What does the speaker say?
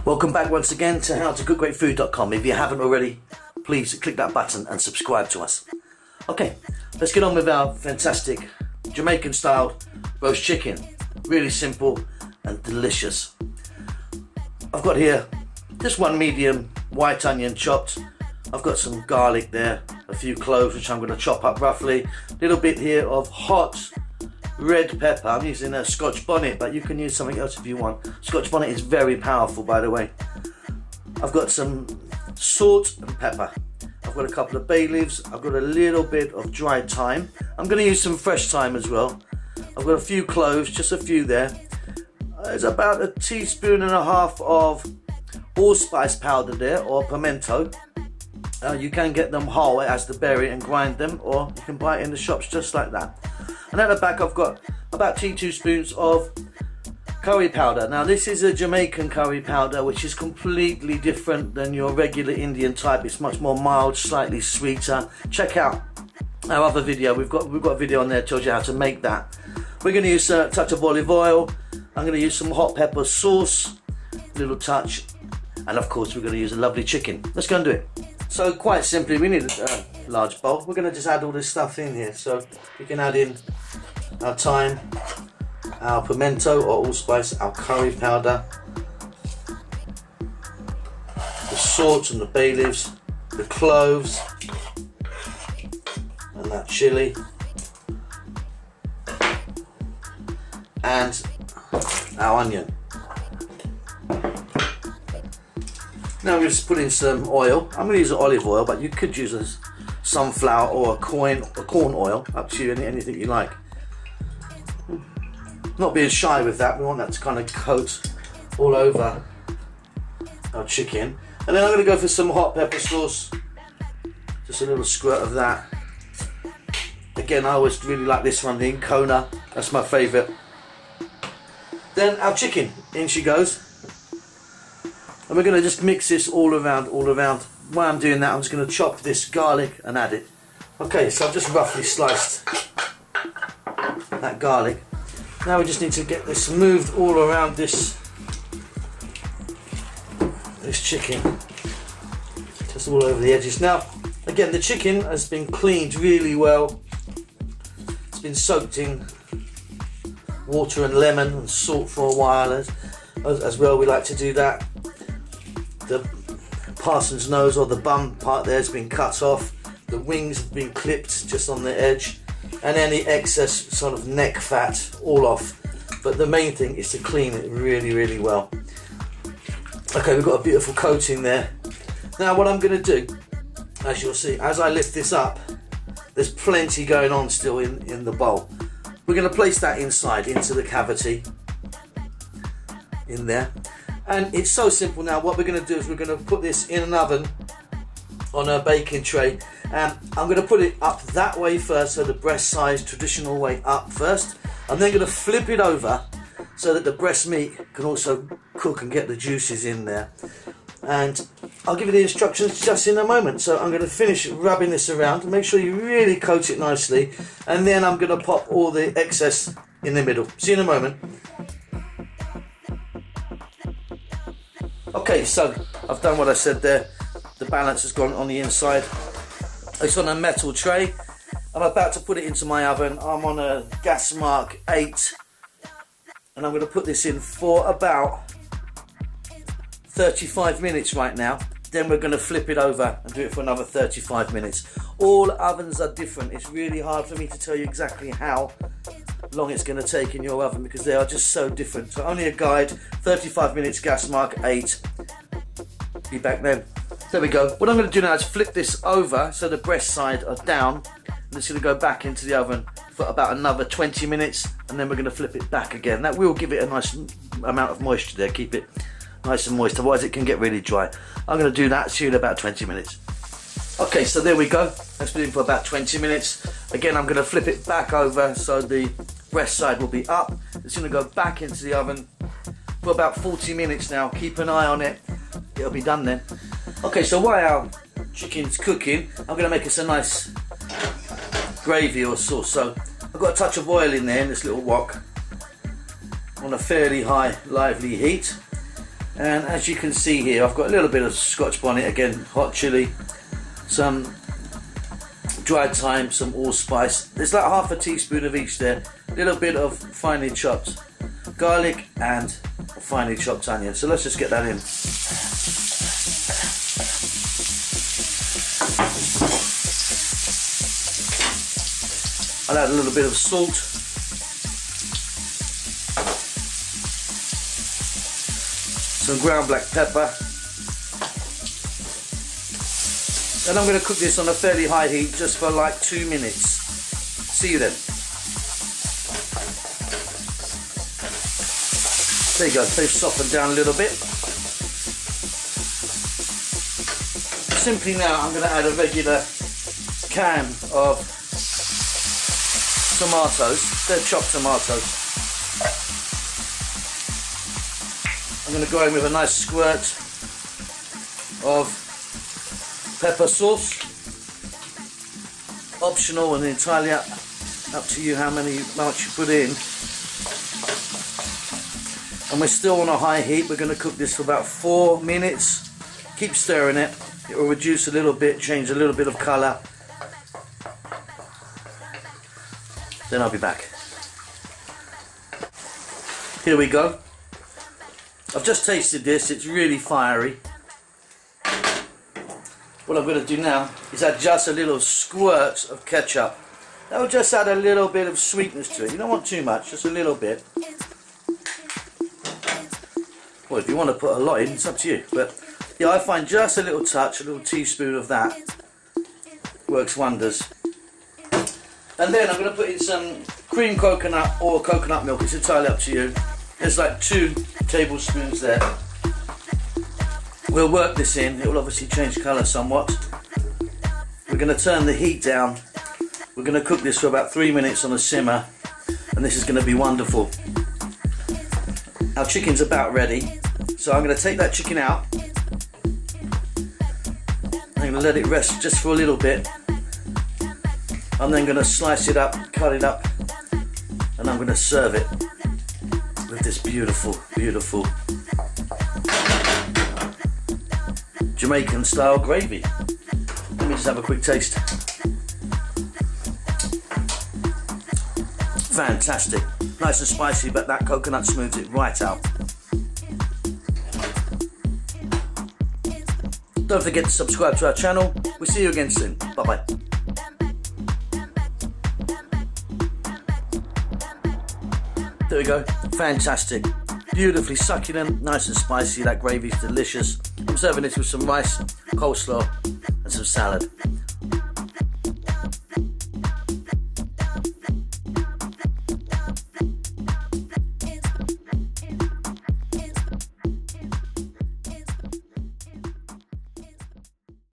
Welcome back once again to howtocookgreatfood.com. If you haven't already, please click that button and subscribe to us. Okay, let's get on with our fantastic Jamaican styled roast chicken. Really simple and delicious. I've got here just one medium white onion chopped. I've got some garlic there, a few cloves which I'm going to chop up roughly. A little bit here of hot red pepper. I'm using a Scotch bonnet, but you can use something else if you want. Scotch bonnet is very powerful, by the way. I've got some salt and pepper. I've got a couple of bay leaves. I've got a little bit of dried thyme. I'm going to use some fresh thyme as well. I've got a few cloves, just a few there. There's about a teaspoon and a half of allspice powder there, or pimento. You can get them whole as the berry and grind them, or you can buy it in the shops just like that. And at the back I've got about 2 teaspoons of curry powder. Now this is a Jamaican curry powder, which is completely different than your regular Indian type. It's much more mild, slightly sweeter. Check out our other video. We've got a video on there that tells you how to make that. We're going to use a touch of olive oil. I'm going to use some hot pepper sauce, a little touch, and of course we're going to use a lovely chicken. Let's go and do it. So quite simply, we need a large bowl. We're going to just add all this stuff in here. So we can add in our thyme, our pimento or allspice, our curry powder, the salt and the bay leaves, the cloves, and that chilli, and our onion. Now we're just putting some oil. I'm going to use olive oil, but you could use a sunflower or a corn oil, up to you, anything you like. Not being shy with that, we want that to kind of coat all over our chicken. And then I'm going to go for some hot pepper sauce, just a little squirt of that. Again, I always really like this one, the Kona, that's my favourite. Then our chicken, in she goes. And we're going to just mix this all around. While I'm doing that, I'm just going to chop this garlic and add it. Okay, so I've just roughly sliced that garlic. Now we just need to get this moved all around this chicken, just all over the edges. Now, again, the chicken has been cleaned really well. It's been soaked in water and lemon and salt for a while as well. We like to do that. The parson's nose or the bum part there has been cut off. The wings have been clipped just on the edge, and any excess sort of neck fat all off. But the main thing is to clean it really, really well. Okay, we've got a beautiful coating there. Now what I'm going to do, as you'll see, as I lift this up, there's plenty going on still in the bowl. We're going to place that inside, into the cavity, in there. And it's so simple now. What we're going to do is we're going to put this in an oven on a baking tray. And I'm going to put it up that way first, so the breast side, traditional way up first. I'm then going to flip it over so that the breast meat can also cook and get the juices in there. And I'll give you the instructions just in a moment. So I'm going to finish rubbing this around. Make sure you really coat it nicely. And then I'm going to pop all the excess in the middle. See you in a moment. Okay, so I've done what I said there. The balance has gone on the inside. It's on a metal tray. I'm about to put it into my oven. I'm on a gas mark 8, and I'm going to put this in for about 35 minutes right now. Then we're going to flip it over and do it for another 35 minutes. All ovens are different. It's really hard for me to tell you exactly how long it's going to take in your oven because they are just so different. So only a guide, 35 minutes, gas mark 8. Be back then. There we go. What I'm going to do now is flip this over so the breast side are down. And it's going to go back into the oven for about another 20 minutes, and then we're going to flip it back again. That will give it a nice amount of moisture there, keep it nice and moist, otherwise it can get really dry. I'm going to do that, see you in about 20 minutes. Okay, so there we go. Let's put it in for about 20 minutes. Again, I'm going to flip it back over so the breast side will be up. It's going to go back into the oven for about 40 minutes now. Keep an eye on it. It'll be done then. Okay, so while our chicken's cooking, I'm going to make us a nice gravy or sauce. So I've got a touch of oil in there in this little wok on a fairly high, lively heat. And as you can see here, I've got a little bit of Scotch bonnet, again, hot chili, some dried thyme, some allspice. There's like half a teaspoon of each there. A little bit of finely chopped garlic and finely chopped onion. So let's just get that in. I'll add a little bit of salt, some ground black pepper, and I'm going to cook this on a fairly high heat just for like 2 minutes. See you then. There you go, they've softened down a little bit. Simply now I'm going to add a regular can of tomatoes. They're chopped tomatoes. I'm going to go in with a nice squirt of pepper sauce. Optional and entirely up to you how much you put in. And we're still on a high heat. We're going to cook this for about 4 minutes. Keep stirring it. It will reduce a little bit, change a little bit of colour. Then I'll be back. Here we go. I've just tasted this. It's really fiery. What I'm going to do now is add just a little squirt of ketchup. That will just add a little bit of sweetness to it. You don't want too much, just a little bit. Well, if you want to put a lot in, it's up to you. But yeah, I find just a little touch, a little teaspoon of that works wonders. And then I'm going to put in some cream coconut or coconut milk. It's entirely up to you. There's like 2 tablespoons there. We'll work this in. It will obviously change colour somewhat. We're going to turn the heat down. We're going to cook this for about 3 minutes on a simmer. And this is going to be wonderful. Our chicken's about ready. So I'm going to take that chicken out. I'm going to let it rest just for a little bit. I'm then going to slice it up, cut it up, and I'm going to serve it with this beautiful, beautiful Jamaican style gravy. Let me just have a quick taste. Fantastic. Nice and spicy, but that coconut smooths it right out. Don't forget to subscribe to our channel. We'll see you again soon. Bye-bye. There we go, fantastic, beautifully succulent, nice and spicy. That gravy's delicious. I'm serving this with some rice, coleslaw and some salad.